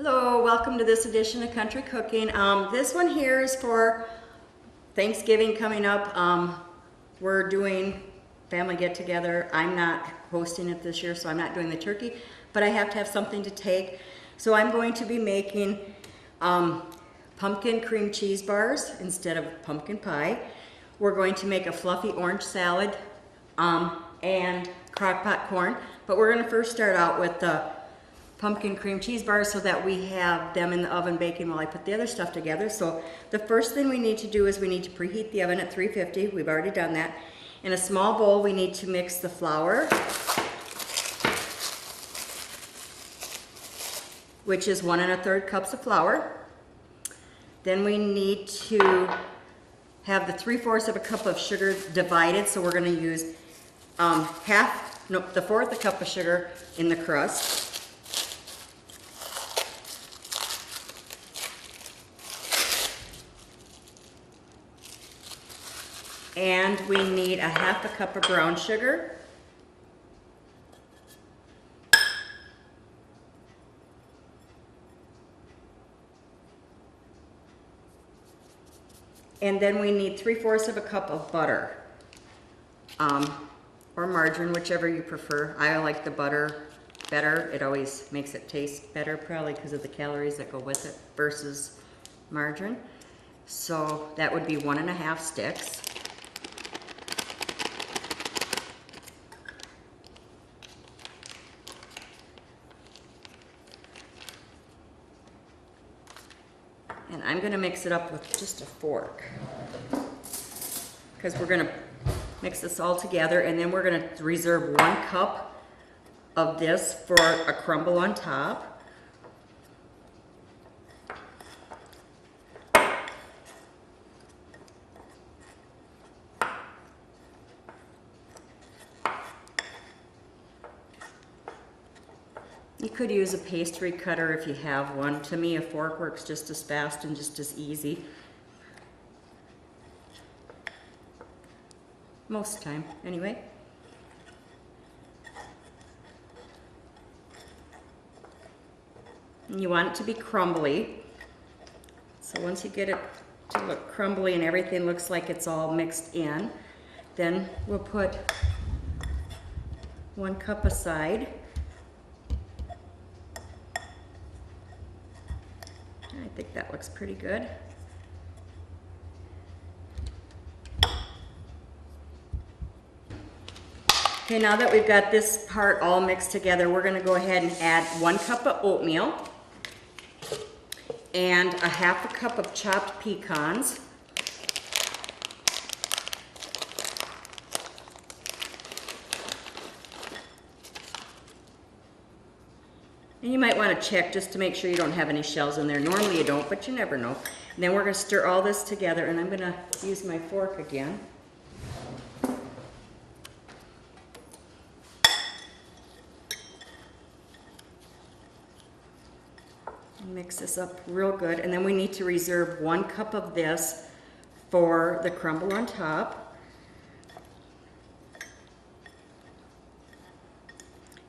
Hello, welcome to this edition of Country Cooking. This one here is for Thanksgiving coming up. We're doing family get-together. I'm not hosting it this year, so I'm not doing the turkey, but I have to have something to take. So I'm going to be making pumpkin cream cheese bars instead of pumpkin pie. We're going to make a fluffy orange salad and crockpot corn, but we're going to first start out with the pumpkin cream cheese bars so that we have them in the oven baking while I put the other stuff together. So the first thing we need to do is we need to preheat the oven at 350. We've already done that. In a small bowl, we need to mix the flour, which is 1 1/3 cups of flour. Then we need to have the 3/4 of a cup of sugar divided. So we're going to use the 1/4 cup of sugar in the crust. And we need a 1/2 cup of brown sugar. And then we need 3/4 of a cup of butter, or margarine, whichever you prefer. I like the butter better. It always makes it taste better, probably because of the calories that go with it versus margarine. So that would be 1 1/2 sticks. And I'm going to mix it up with just a fork because we're going to mix this all together, and then we're going to reserve 1 cup of this for a crumble on top. You could use a pastry cutter if you have one. To me, a fork works just as fast and just as easy. Most time, anyway. And you want it to be crumbly. So once you get it to look crumbly and everything looks like it's all mixed in, then we'll put 1 cup aside. I think that looks pretty good. Okay, now that we've got this part all mixed together, we're going to go ahead and add 1 cup of oatmeal and a 1/2 cup of chopped pecans. And you might want to check just to make sure you don't have any shells in there. Normally you don't, but you never know. And then we're going to stir all this together, and I'm going to use my fork again. And mix this up real good. And then we need to reserve 1 cup of this for the crumble on top.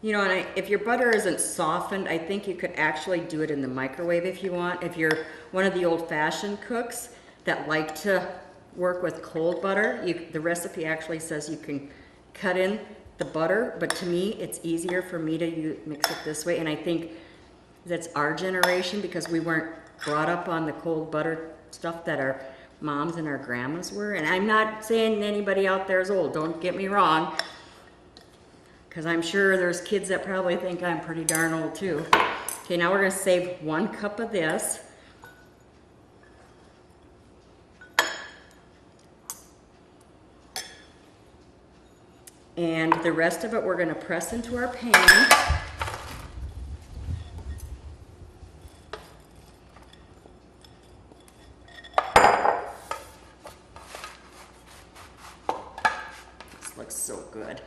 You know, and if your butter isn't softened, I think you could actually do it in the microwave if you want. If you're one of the old-fashioned cooks that like to work with cold butter, the recipe actually says you can cut in the butter, but to me, it's easier for me to mix it this way, and I think that's our generation because we weren't brought up on the cold butter stuff that our moms and our grandmas were. And I'm not saying anybody out there is old, don't get me wrong, because I'm sure there's kids that probably think I'm pretty darn old too. Okay, now we're going to save 1 cup of this. And the rest of it we're going to press into our pan. This looks so good.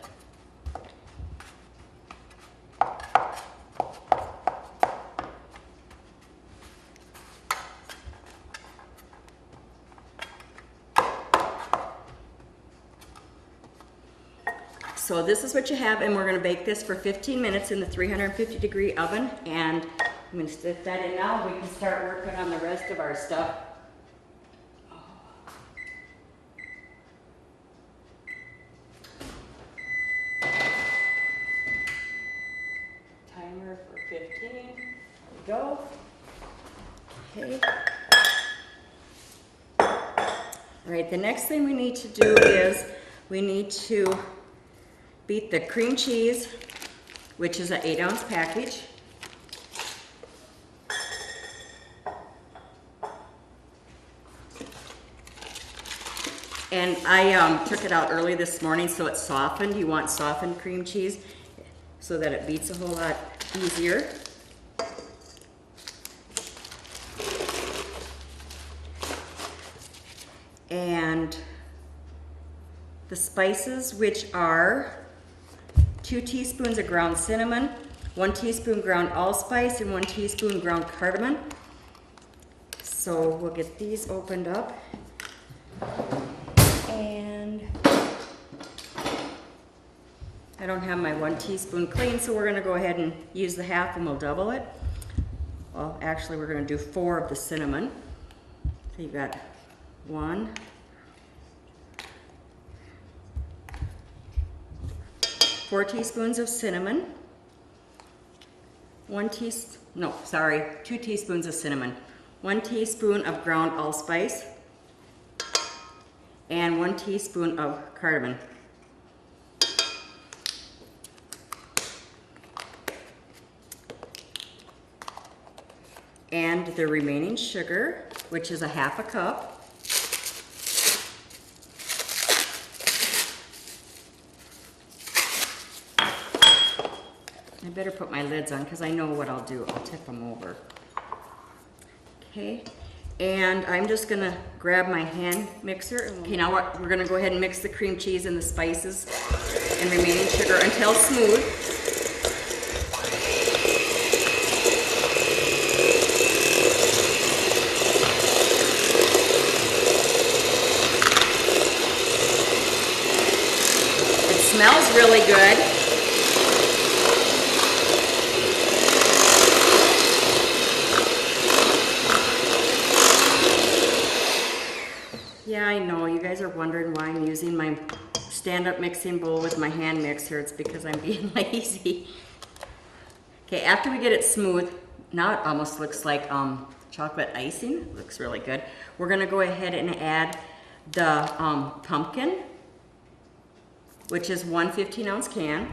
So this is what you have, and we're going to bake this for 15 minutes in the 350-degree oven, and I'm gonna stick that in now. We can start working on the rest of our stuff. Timer for 15. There we go. Okay. All right, the next thing we need to do is we need to beat the cream cheese, which is an 8-ounce package. And I took it out early this morning so it's softened. You want softened cream cheese so that it beats a whole lot easier. And the spices, which are 2 teaspoons of ground cinnamon, 1 teaspoon ground allspice, and 1 teaspoon ground cardamom. So we'll get these opened up. And I don't have my 1 teaspoon clean, so we're gonna go ahead and use the half and we'll double it. Well, actually we're gonna do 4 of the cinnamon. So you've got 1, 4 teaspoons of cinnamon, 2 teaspoons of cinnamon, 1 teaspoon of ground allspice, and 1 teaspoon of cardamom. And the remaining sugar, which is a half a cup. I better put my lids on because I know what I'll do. I'll tip them over. Okay, and I'm just gonna grab my hand mixer. Okay, now we're gonna go ahead and mix the cream cheese and the spices and remaining sugar until smooth. It smells really good. Yeah, I know, you guys are wondering why I'm using my stand-up mixing bowl with my hand mixer. It's because I'm being lazy. Okay, after we get it smooth, now it almost looks like chocolate icing. It looks really good. We're gonna go ahead and add the pumpkin, which is 1 15-ounce can.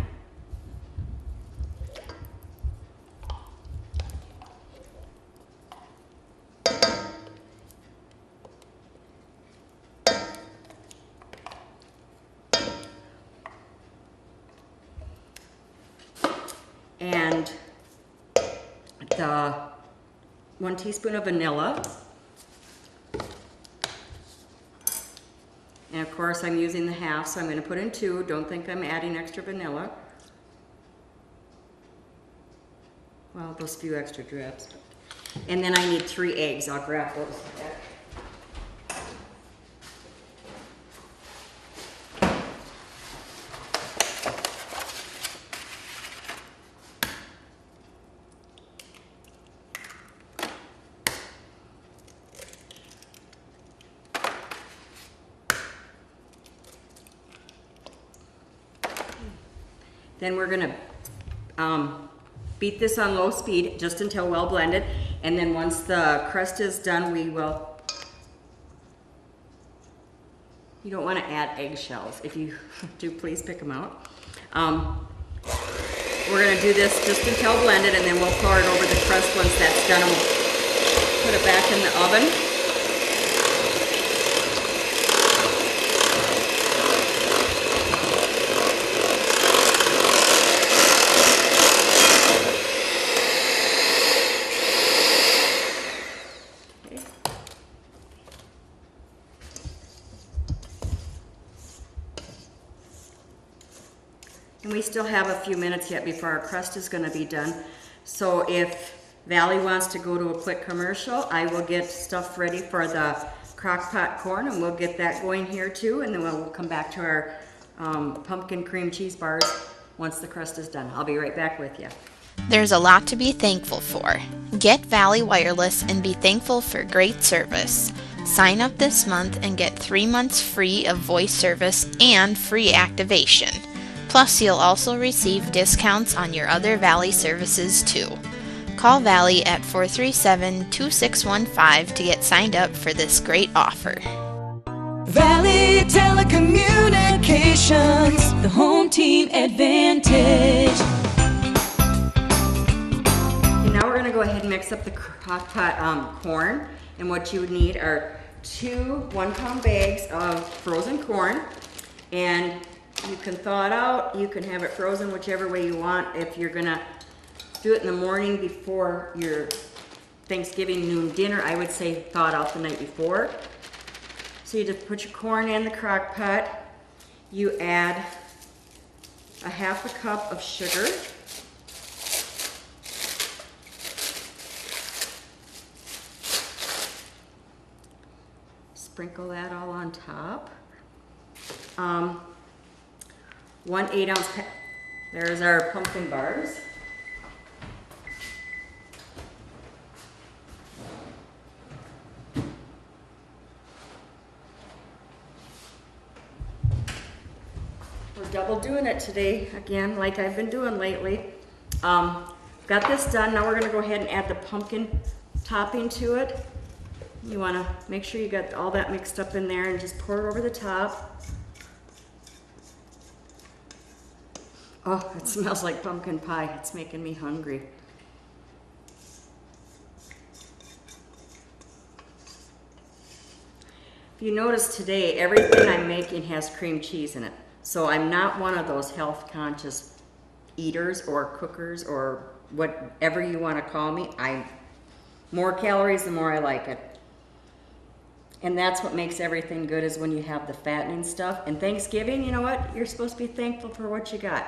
And the 1 teaspoon of vanilla. And of course I'm using the half, so I'm going to put in 2. Don't think I'm adding extra vanilla. Well, those few extra drips. And then I need 3 eggs. I'll grab those. Then we're gonna beat this on low speed just until well blended, and then once the crust is done, we will, you don't want to add eggshells. If you do, please pick them out. We're gonna do this just until blended, and then we'll pour it over the crust once that's done, and we'll put it back in the oven. And we still have a few minutes yet before our crust is going to be done. So if Valley wants to go to a quick commercial, I will get stuff ready for the Crockpot Corn, and we'll get that going here too. And then we'll come back to our pumpkin cream cheese bars once the crust is done. I'll be right back with you. There's a lot to be thankful for. Get Valley Wireless and be thankful for great service. Sign up this month and get 3 months free of voice service and free activation. Plus, you'll also receive discounts on your other Valley services too. Call Valley at 437-2615 to get signed up for this great offer. Valley Telecommunications, the home team advantage. Okay, now we're going to go ahead and mix up the Crockpot corn. And what you would need are 2 1-pound bags of frozen corn. And you can thaw it out, you can have it frozen whichever way you want. If you're going to do it in the morning before your Thanksgiving noon dinner, I would say thaw it out the night before. So you just put your corn in the crock pot. You add a 1/2 cup of sugar. Sprinkle that all on top. 1 8-ounce pack. There's our pumpkin bars. Double doing it today, again, like I've been doing lately. Got this done. Now we're going to go ahead and add the pumpkin topping to it. You want to make sure you got all that mixed up in there and just pour it over the top. Oh, it smells like pumpkin pie. It's making me hungry. If you notice today, everything I'm making has cream cheese in it. So I'm not one of those health conscious eaters or cookers or whatever you want to call me. More calories, the more I like it. And that's what makes everything good, is when you have the fattening stuff. And Thanksgiving, you know what? You're supposed to be thankful for what you got.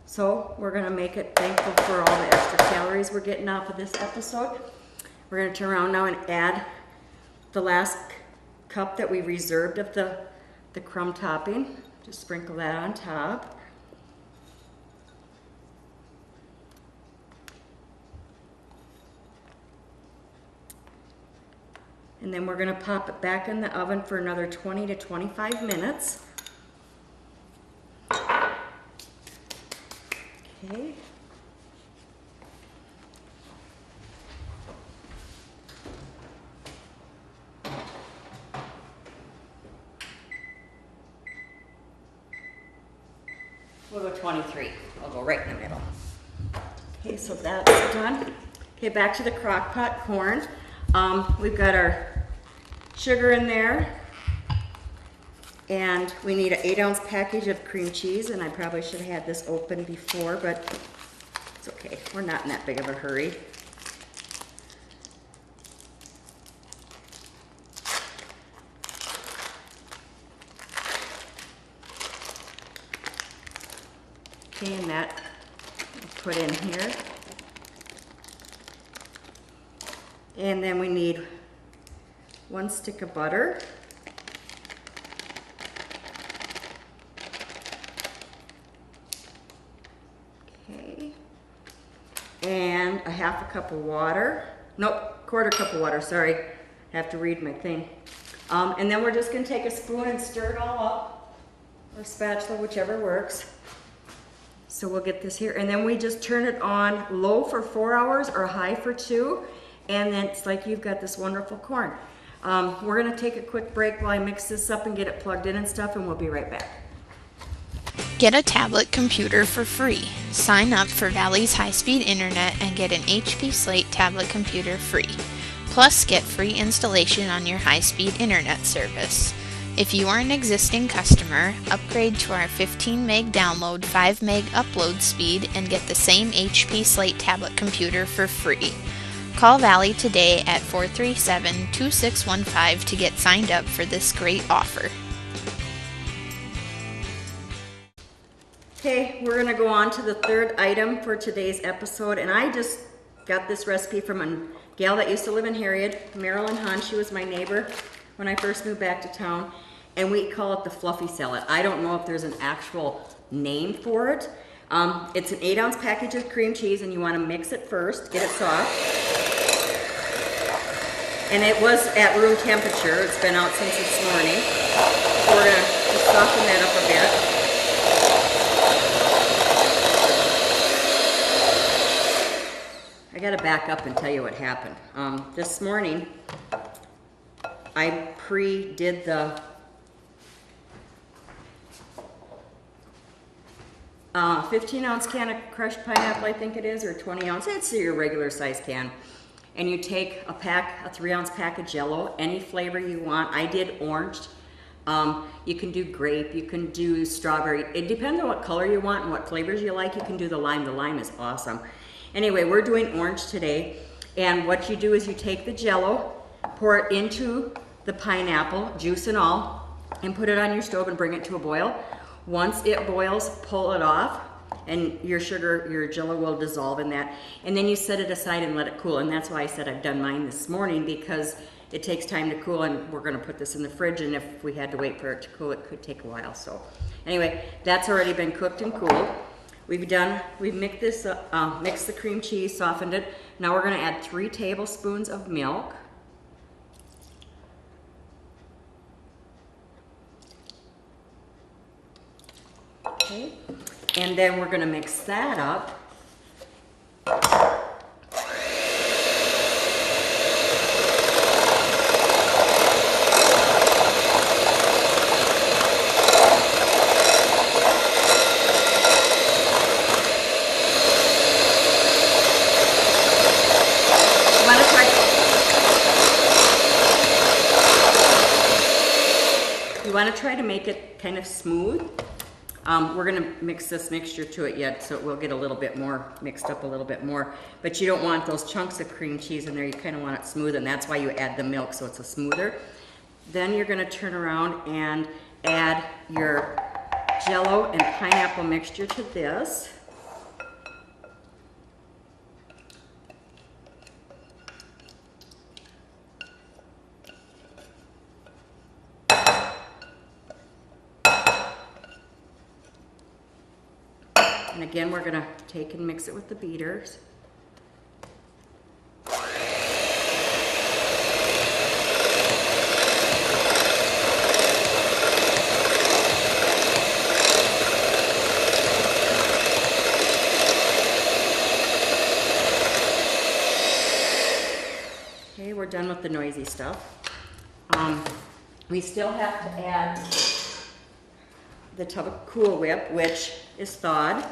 So we're going to make it thankful for all the extra calories we're getting off of this episode. We're going to turn around now and add the last cup that we reserved of the crumb topping. Just sprinkle that on top. And then we're going to pop it back in the oven for another 20 to 25 minutes. Okay. We'll go 23. I'll go right in the middle. Okay, so that's done. Okay, back to the crock pot corn. We've got our sugar in there, and we need an 8-ounce package of cream cheese, and I probably should have had this open before, but it's okay. We're not in that big of a hurry. Okay, and that we'll put in here. And then we need 1 stick of butter. Okay. And a 1/2 cup of water. Nope, 1/4 cup of water, sorry. I have to read my thing. And then we're just gonna take a spoon and stir it all up, or spatula, whichever works. So we'll get this here, and then we just turn it on low for 4 hours or high for 2, and then it's like you've got this wonderful corn. We're gonna take a quick break while I mix this up and get it plugged in and stuff, and we'll be right back. Get a tablet computer for free. Sign up for Valley's high-speed internet and get an HP Slate tablet computer free. Plus, get free installation on your high-speed internet service. If you are an existing customer, upgrade to our 15 meg download, 5 meg upload speed, and get the same HP Slate tablet computer for free. Call Valley today at 437-2615 to get signed up for this great offer. Okay, we're gonna go on to the third item for today's episode, and I just got this recipe from a gal that used to live in Harriet, Marilyn Hahn. She was my neighbor when I first moved back to town, and we call it the fluffy salad. I don't know if there's an actual name for it, It's an 8-ounce package of cream cheese, and you want to mix it first, get it soft. And it was at room temperature. It's been out since this morning. So we're going to soften that up a bit. I got to back up and tell you what happened. This morning, I pre-did the 15-ounce can of crushed pineapple, I think it is, or 20-ounce. It's your regular size can. And you take a 3-ounce pack of Jell-O, any flavor you want. I did orange. You can do grape, you can do strawberry. It depends on what color you want and what flavors you like. You can do the lime. The lime is awesome. Anyway, we're doing orange today. And what you do is you take the Jell-O, pour it into the pineapple, juice and all, and put it on your stove and bring it to a boil. Once it boils, pull it off, and your sugar, your Jell-O will dissolve in that. And then you set it aside and let it cool. And that's why I said I've done mine this morning, because it takes time to cool, and we're gonna put this in the fridge, and if we had to wait for it to cool, it could take a while. So anyway, that's already been cooked and cooled. We've mixed this, mixed the cream cheese, softened it. Now we're gonna add 3 tablespoons of milk. Okay, and then we're gonna mix that up. You want to try to make it kind of smooth. We're going to mix this mixture to it yet, so it will get a little bit more mixed up a little bit more. But you don't want those chunks of cream cheese in there. You kind of want it smooth, and that's why you add the milk, so it's a smoother. Then you're going to turn around and add your Jell-O and pineapple mixture to this. And again, we're gonna take and mix it with the beaters. Okay, we're done with the noisy stuff. We still have to add the tub of Cool Whip, which is thawed.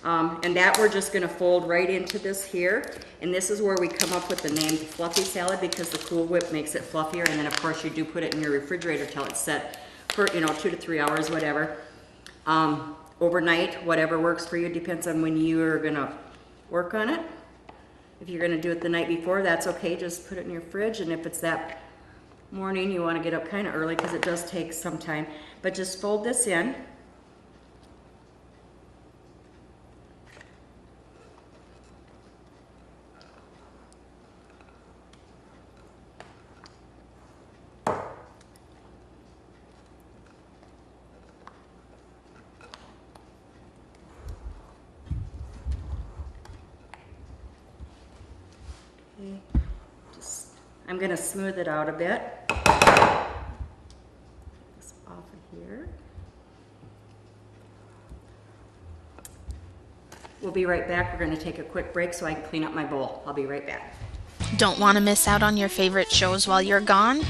And that we're just gonna fold right into this here. And this is where we come up with the name Fluffy Salad, because the Cool Whip makes it fluffier. And then of course you do put it in your refrigerator till it's set for, 2 to 3 hours, whatever. Overnight, whatever works for you, depends on when you're gonna work on it. If you're gonna do it the night before, that's okay, just put it in your fridge. And if it's that morning, you wanna get up kinda early, because it does take some time. But just fold this in. I'm going to smooth it out a bit. This off of here. We'll be right back. We're going to take a quick break so I can clean up my bowl. I'll be right back. Don't want to miss out on your favorite shows while you're gone?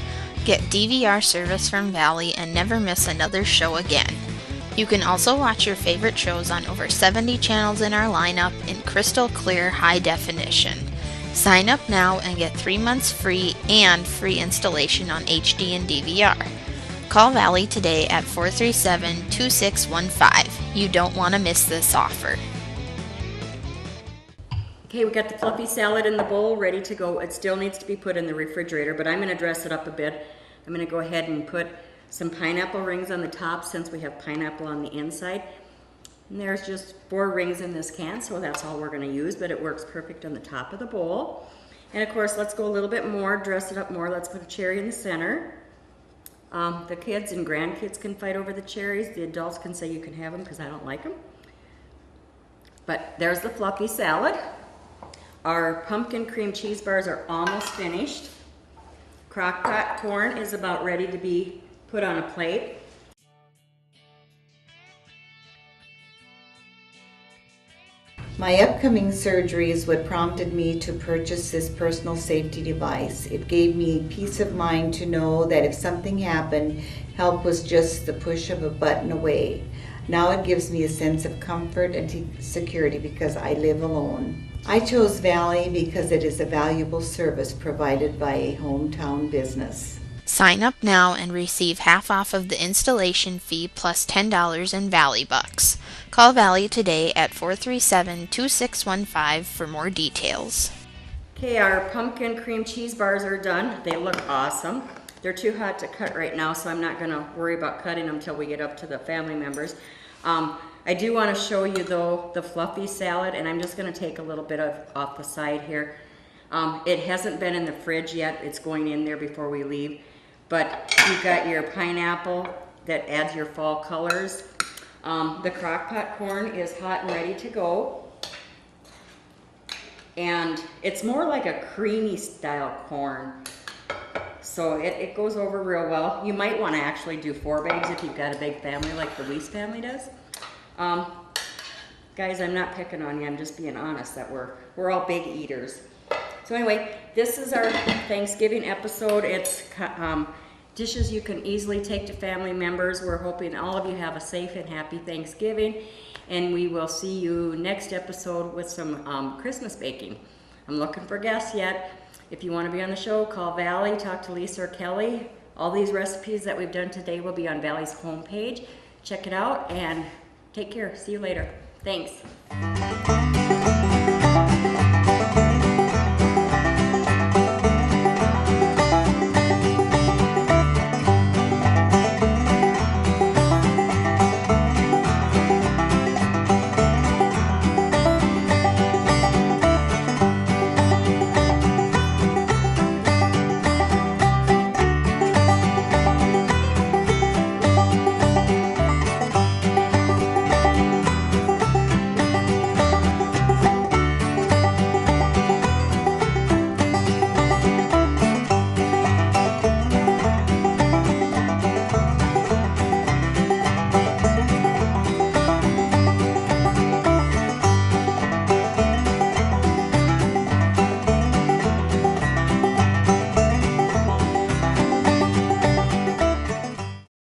Get DVR service from Valley and never miss another show again. You can also watch your favorite shows on over 70 channels in our lineup in crystal clear high definition. Sign up now and get 3 months free and free installation on HD and DVR. Call Valley today at 437-2615. You don't want to miss this offer. Okay, we got the fluffy salad in the bowl ready to go. It still needs to be put in the refrigerator, but I'm going to dress it up a bit. I'm going to go ahead and put some pineapple rings on the top, since we have pineapple on the inside. And there's just 4 rings in this can, so that's all we're going to use, but it works perfect on the top of the bowl. And of course, let's go a little bit more, dress it up more. Let's put a cherry in the center. The kids and grandkids can fight over the cherries. The adults can say you can have them because I don't like them. But there's the fluffy salad. Our pumpkin cream cheese bars are almost finished. Crockpot corn is about ready to be put on a plate. My upcoming surgery is what prompted me to purchase this personal safety device. It gave me peace of mind to know that if something happened, help was just the push of a button away. Now it gives me a sense of comfort and security because I live alone. I chose Valley because it is a valuable service provided by a hometown business. Sign up now and receive half off of the installation fee plus $10 in Valley Bucks. Call Valley today at 437-2615 for more details. Okay, our pumpkin cream cheese bars are done. They look awesome. They're too hot to cut right now, so I'm not gonna worry about cutting them until we get up to the family members. I do want to show you though the fluffy salad, and I'm just gonna take a little bit off the side here. It hasn't been in the fridge yet. It's going in there before we leave. But you've got your pineapple that adds your fall colors. The Crockpot corn is hot and ready to go. And it's more like a creamy style corn. So it goes over real well. You might want to actually do 4 bags if you've got a big family like the Weiss family does. Guys, I'm not picking on you. I'm just being honest that we're all big eaters. So anyway, this is our Thanksgiving episode. It's dishes you can easily take to family members. We're hoping all of you have a safe and happy Thanksgiving, and we will see you next episode with some Christmas baking. I'm looking for guests yet. If you want to be on the show, call Valley, talk to Lisa or Kelly. All these recipes that we've done today will be on Valley's homepage. Check it out and take care. See you later. Thanks.